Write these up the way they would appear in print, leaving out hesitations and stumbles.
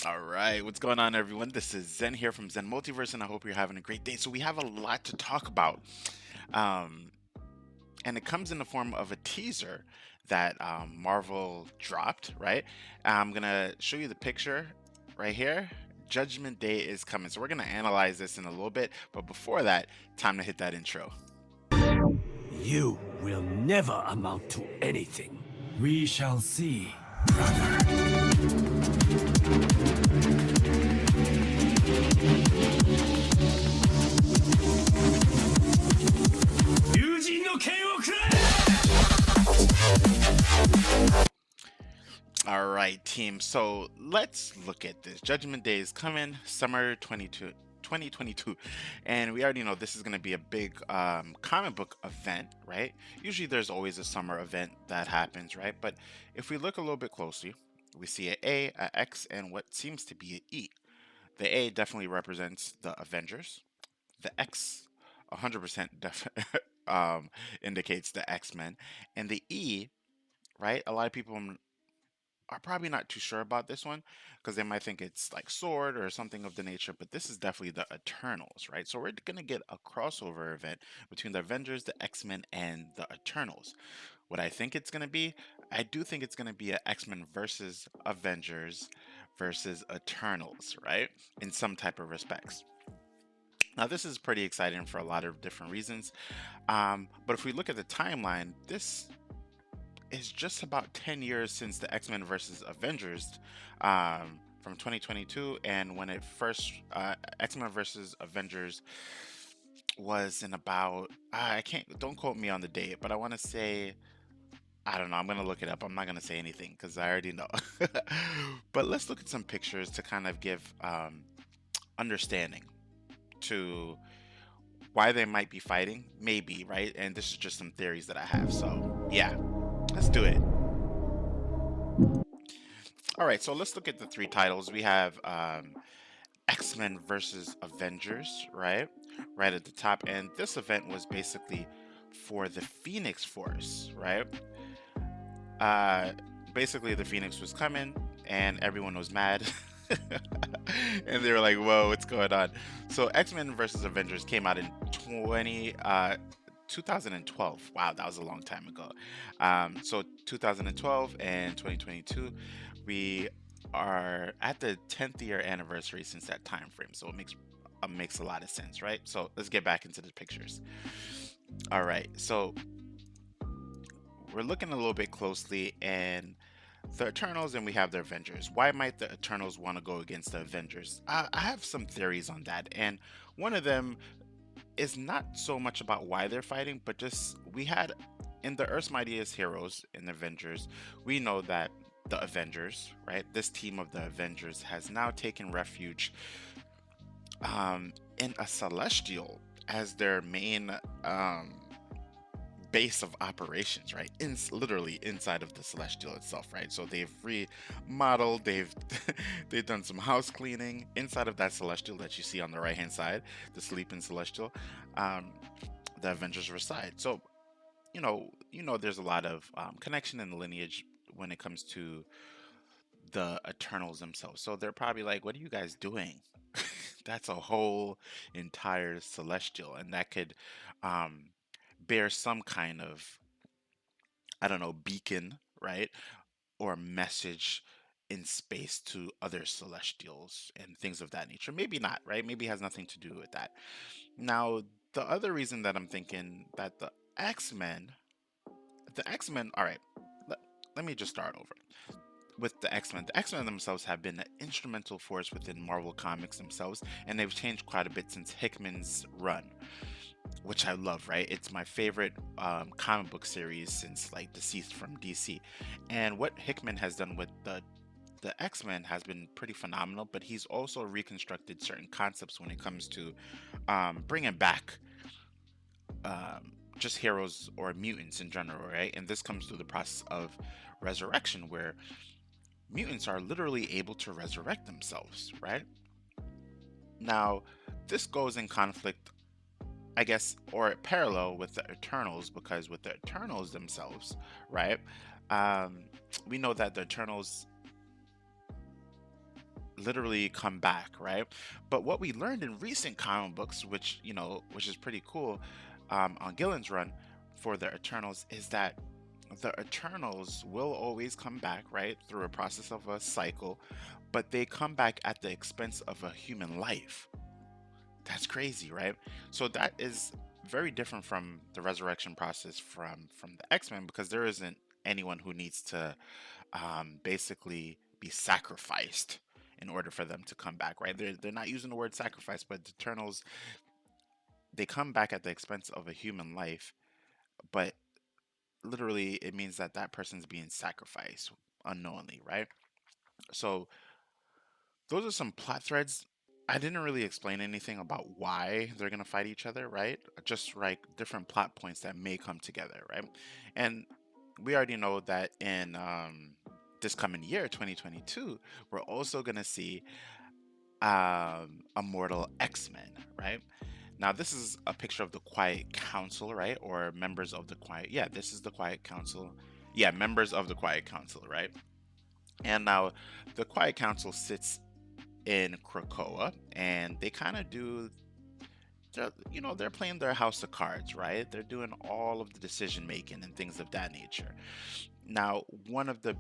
All right, what's going on, everyone? This is Zen here from Zen Multiverse, and I hope you're having a great day. So we have a lot to talk about, um, and it comes in the form of a teaser that Marvel dropped. Right, I'm gonna show you the picture right here. Judgment Day is coming, so we're gonna analyze this in a little bit. But before that, time to hit that intro. You will never amount to anything. We shall see. All right, team. So let's look at this. Judgment Day is coming, summer 2022. And we already know this is going to be a big comic book event, right? Usually there's always a summer event that happens, right? But if we look a little bit closely, we see a X, and what seems to be an E. The A definitely represents the Avengers. The X 100% indicates the X-Men. And the E, right? A lot of people are probably not too sure about this one because they might think it's like Sword or something of the nature, but this is definitely the Eternals, right? So we're going to get a crossover event between the Avengers, the X-Men, and the Eternals. What I think it's going to be, I do think it's going to be a X-Men versus Avengers versus Eternals, right? In some type of respects. Now, this is pretty exciting for a lot of different reasons. But if we look at the timeline, this is just about 10 years since the X-Men versus Avengers from 2022. And when it first, X-Men versus Avengers was in about, I can't, don't quote me on the date, but I want to say, I don't know, I'm going to look it up. I'm not going to say anything because I already know. But let's look at some pictures to kind of give understanding to why they might be fighting, maybe, right? And this is just some theories that I have. So, yeah, let's do it. All right, so let's look at the three titles. We have X-Men versus Avengers, right? Right at the top. And this event was basically for the Phoenix Force, right? Uh, Basically, the Phoenix was coming and everyone was mad. And they were like, whoa, what's going on? So X-Men versus Avengers came out in 2012. Wow, that was a long time ago. So 2012 and 2022, we are at the 10th year anniversary since that time frame. So it makes a lot of sense, right? So let's get back into the pictures. All right, so we're looking a little bit closely, and the Eternals, and we have the Avengers. Why might the Eternals want to go against the Avengers? I have some theories on that, and one of them is not so much about why they're fighting, but just we had in the Earth's Mightiest Heroes in the Avengers, we know that the Avengers, right? This team of the Avengers has now taken refuge in a celestial as their main base of operations, right? Literally inside of the celestial itself, right? So they've remodeled, they've they've done some house cleaning inside of that celestial that you see on the right hand side, the sleeping celestial. Um, the Avengers reside. So there's a lot of connection and lineage when it comes to the Eternals themselves. So they're probably like, "What are you guys doing?" That's a whole entire celestial, and that could um, bear some kind of, I don't know, beacon, right? Or message in space to other celestials and things of that nature. Maybe not, right? Maybe it has nothing to do with that. Now, the other reason that I'm thinking that the X Men, all right, let me just start over with the X Men. The X Men themselves have been an instrumental force within Marvel Comics themselves, and they've changed quite a bit since Hickman's run, which I love, right? It's my favorite comic book series since like Deceased from DC. And what Hickman has done with the X-Men has been pretty phenomenal, but he's also reconstructed certain concepts when it comes to bringing back just heroes or mutants in general, right? And this comes through the process of resurrection, where mutants are literally able to resurrect themselves, right? Now, this goes in conflict, I guess, or parallel with the Eternals, because with the Eternals themselves, right? Um, we know that the Eternals literally come back, right? But what we learned in recent comic books, which which is pretty cool, on Gillen's run for the Eternals, is that the Eternals will always come back, right, through a process of a cycle, but they come back at the expense of a human life. That's crazy, right? So that is very different from the resurrection process from the X-Men, because there isn't anyone who needs to basically be sacrificed in order for them to come back, right? They're not using the word sacrifice, but the Eternals, they come back at the expense of a human life, but literally it means that that person's being sacrificed unknowingly, right? So those are some plot threads. I didn't really explain anything about why they're gonna fight each other, right? Just like different plot points that may come together, right? And we already know that in this coming year, 2022, we're also gonna see Immortal X-Men, right? Now this is a picture of the Quiet Council, right? Or members of the Quiet. Yeah, this is the Quiet Council. Yeah, members of the Quiet Council, right? And now the Quiet Council sits in Krakoa, and they kind of do. They're playing their house of cards, right? They're doing all of the decision making and things of that nature. Now, one of the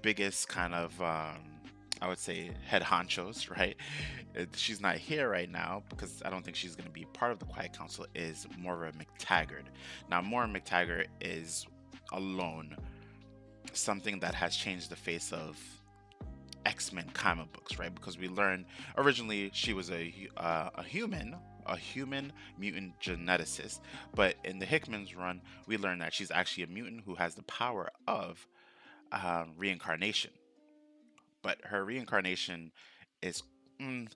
biggest kind of I would say head honchos, right? She's not here right now because I don't think she's going to be part of the Quiet Council. Is Moira McTaggart. Now, Moira McTaggart is alone something that has changed the face of X-Men comic books, right? Because we learned originally she was a human mutant geneticist, but in the Hickman's run, we learned that she's actually a mutant who has the power of reincarnation. But her reincarnation is, mm,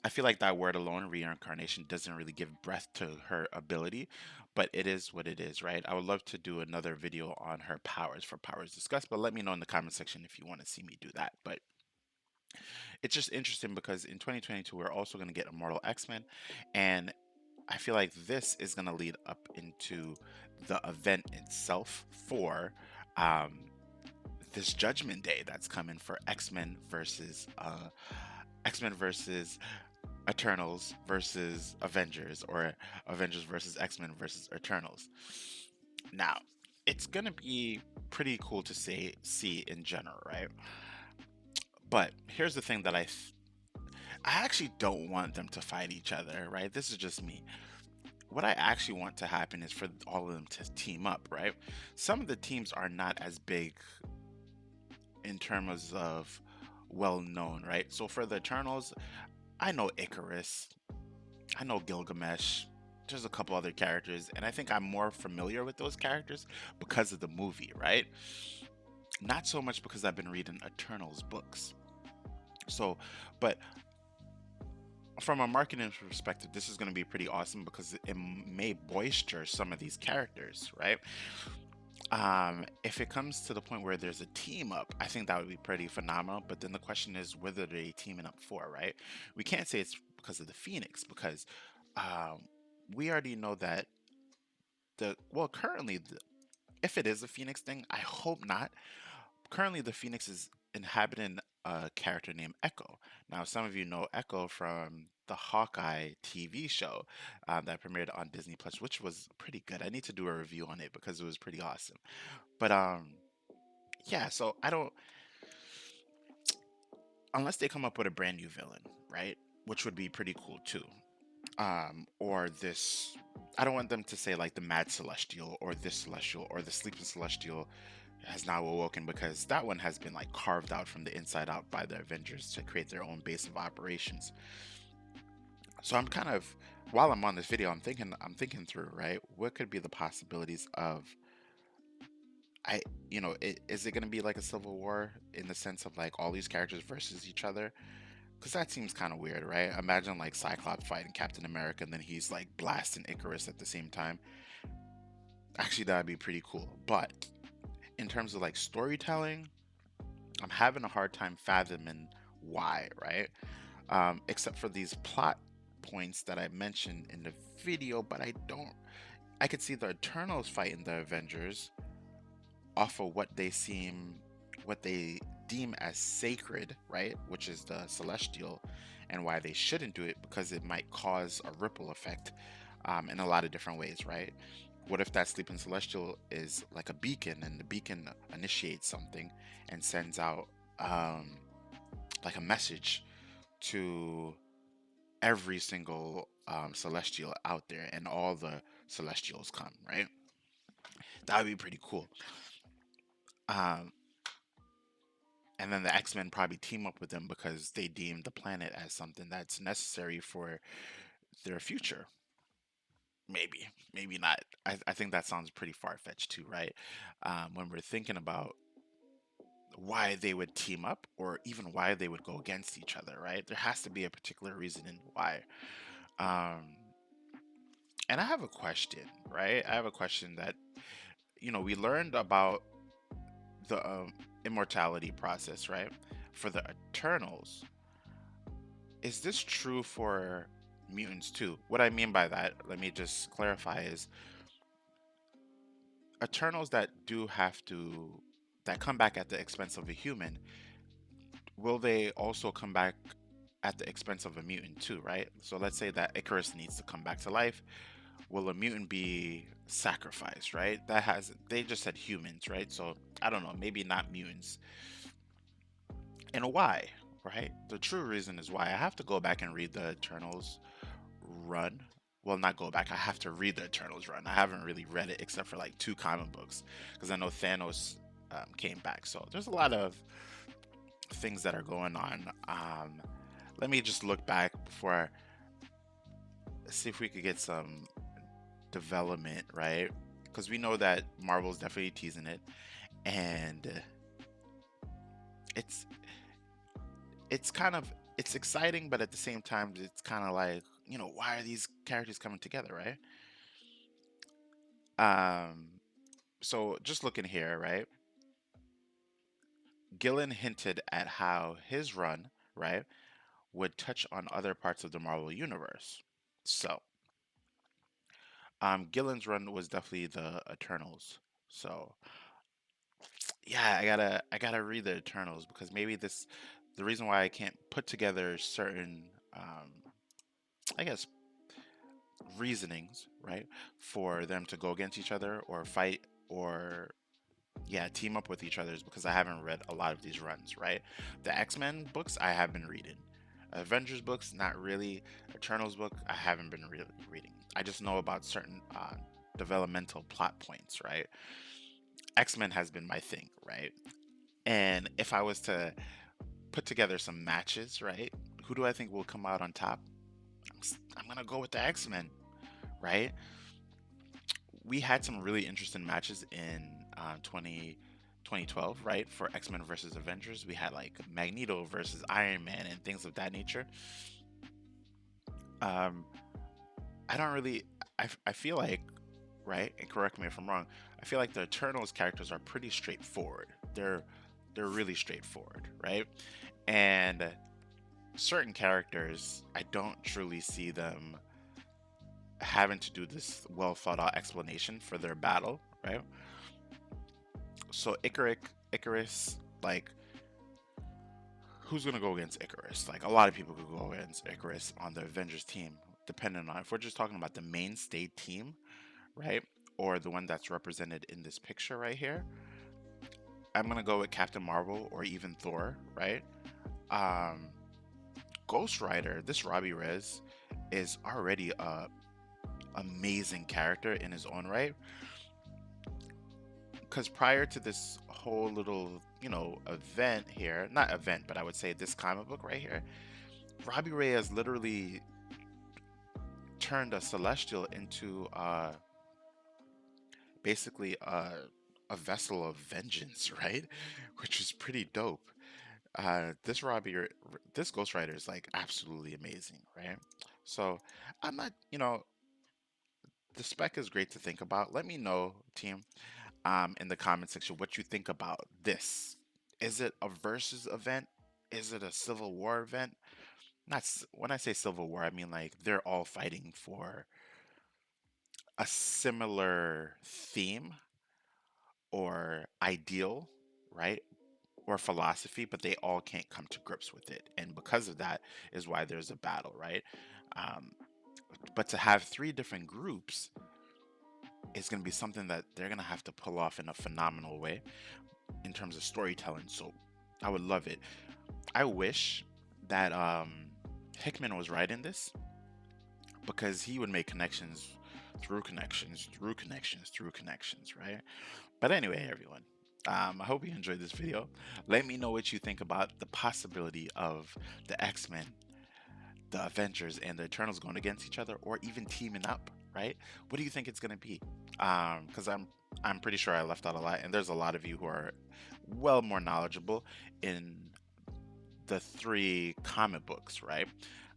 I feel like that word alone, reincarnation, doesn't really give breath to her ability, but it is what it is, right? I would love to do another video on her powers for powers discussed, but let me know in the comment section if you want to see me do that. But it's just interesting because in 2022 we're also going to get Immortal X-Men, and I feel like this is going to lead up into the event itself for um, this Judgment Day that's coming for X-Men versus Eternals versus Avengers, or Avengers versus X-Men versus Eternals. Now, it's gonna be pretty cool to see in general, right? But here's the thing that I actually don't want them to fight each other, right? This is just me. What I actually want to happen is for all of them to team up, right? Some of the teams are not as big in terms of well known, right? So for the Eternals, I know Icarus, I know Gilgamesh. There's a couple other characters, and I think I'm more familiar with those characters because of the movie, right? Not so much because I've been reading Eternals books. So, but from a marketing perspective, this is going to be pretty awesome because it may boister some of these characters, right? If it comes to the point where there's a team up, I think that would be pretty phenomenal. But then the question is, whether they teaming up for, right? We can't say it's because of the Phoenix, because um, we already know that currently, if it is a Phoenix thing, I hope not. Currently, the Phoenix is inhabiting a character named Echo. Now, some of you know Echo from the Hawkeye TV show that premiered on Disney Plus, which was pretty good. I need to do a review on it because it was pretty awesome. But yeah. So I don't, unless they come up with a brand new villain, right? Which would be pretty cool too. Or this, I don't want them to say like the Mad Celestial or this Celestial or the Sleeping Celestial has now awoken, because that one has been like carved out from the inside out by the Avengers to create their own base of operations. So I'm kind of, while I'm on this video, I'm thinking through, right? What could be the possibilities of, I is it going to be like a civil war in the sense of like all these characters versus each other? Because that seems kind of weird, right? Imagine like Cyclops fighting Captain America and then he's like blasting Icarus at the same time. Actually, that'd be pretty cool. But in terms of like storytelling, I'm having a hard time fathoming why, right? Except for these plot points that I mentioned in the video, but I don't. I could see the Eternals fighting the Avengers off of what they deem as sacred, right? Which is the celestial, and why they shouldn't do it because it might cause a ripple effect in a lot of different ways, right? What if that sleeping celestial is like a beacon, and the beacon initiates something and sends out um, like a message to every single celestial out there, and all the celestials come, right? That would be pretty cool. Um, and then the X-Men probably team up with them because they deem the planet as something that's necessary for their future. Maybe, maybe not. I think that sounds pretty far-fetched too, right? When we're thinking about why they would team up, or even why they would go against each other, right? There has to be a particular reason and why. Um, and I have a question, right? I have a question that, we learned about the immortality process, right? For the Eternals, is this true for mutants too? What I mean by that, let me just clarify, is Eternals that come back at the expense of a human, will they also come back at the expense of a mutant too, right? So let's say that Icarus needs to come back to life. Will a mutant be sacrificed, right? They just said humans, right? So I don't know, maybe not mutants. And why, right? The true reason is why. I have to go back and read the Eternals run. Well, not go back. I have to read the Eternals run. I haven't really read it except for like two comic books because I know Thanos came back. So there's a lot of things that are going on. Let me just look back before see if we could get some development, right? Because we know that Marvel's definitely teasing it, and it's it's exciting, but at the same time, it's kind of like, why are these characters coming together, right? Um, so just looking here, right? Gillen hinted at how his run, right, would touch on other parts of the Marvel universe. So, Gillen's run was definitely the Eternals. So, yeah, I gotta read the Eternals because maybe the reason why I can't put together certain I guess reasonings, right, for them to go against each other or fight, or yeah, team up with each other, is because I haven't read a lot of these runs, right? The X-Men books I have been reading. Avengers books, not really. Eternals book, I haven't been really reading. I just know about certain developmental plot points, right? X-Men has been my thing, right? And if I was to put together some matches, right? Who do I think will come out on top? I'm gonna go with the X-Men, right? We had some really interesting matches in 2012, right? For X-Men versus Avengers. We had like Magneto versus Iron Man and things of that nature. Um, I don't really, I feel like, right? And correct me if I'm wrong. I feel like the Eternals characters are pretty straightforward. They're really straightforward, right? And certain characters, I don't truly see them having to do this well thought out explanation for their battle, right? So Icarus, like, who's gonna go against Icarus? Like, a lot of people could go against Icarus on the Avengers team, depending on if we're just talking about the mainstay team, right? Or the one that's represented in this picture right here. I'm gonna go with Captain Marvel or even Thor, right? Um, Ghost Rider, this Robbie Rez, is already a amazing character in his own right. Because prior to this whole little, event here, not event, but I would say this comic book right here, Robbie Reyes literally turned a celestial into basically a vessel of vengeance, right? Which is pretty dope. This Ghost Rider is like absolutely amazing, right? So I'm not, the spec is great to think about. Let me know, team, in the comment section what you think about this. Is it a versus event? Is it a civil war event? When I say civil war, I mean like they're all fighting for a similar theme or ideal, right? or philosophy, but they all can't come to grips with it. And because of that is why there's a battle, right? Um, but to have three different groups is going to be something that they're going to have to pull off in a phenomenal way in terms of storytelling. So I would love it. I wish that Hickman was writing this, because he would make connections through connections, through connections, through connections, right? But anyway, everyone, I hope you enjoyed this video. Let me know what you think about the possibility of the X-Men, the Avengers, and the Eternals going against each other, or even teaming up, right? What do you think it's going to be? Because I'm pretty sure I left out a lot, and there's a lot of you who are well more knowledgeable in the three comic books, right?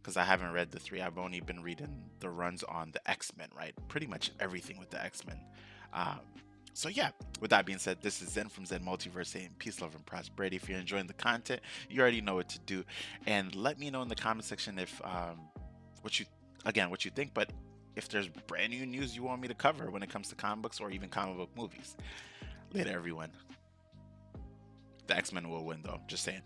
Because I haven't read the three. I've only been reading the runs on the X-Men, right? Pretty much everything with the X-Men. Um, so yeah, with that being said, this is Zen from Zen Multiverse saying peace, love, and prosperity. If you're enjoying the content, you already know what to do. And let me know in the comment section if what you what you think, but if there's brand new news you want me to cover when it comes to comic books or even comic book movies. Later, everyone. The X-Men will win though, just saying.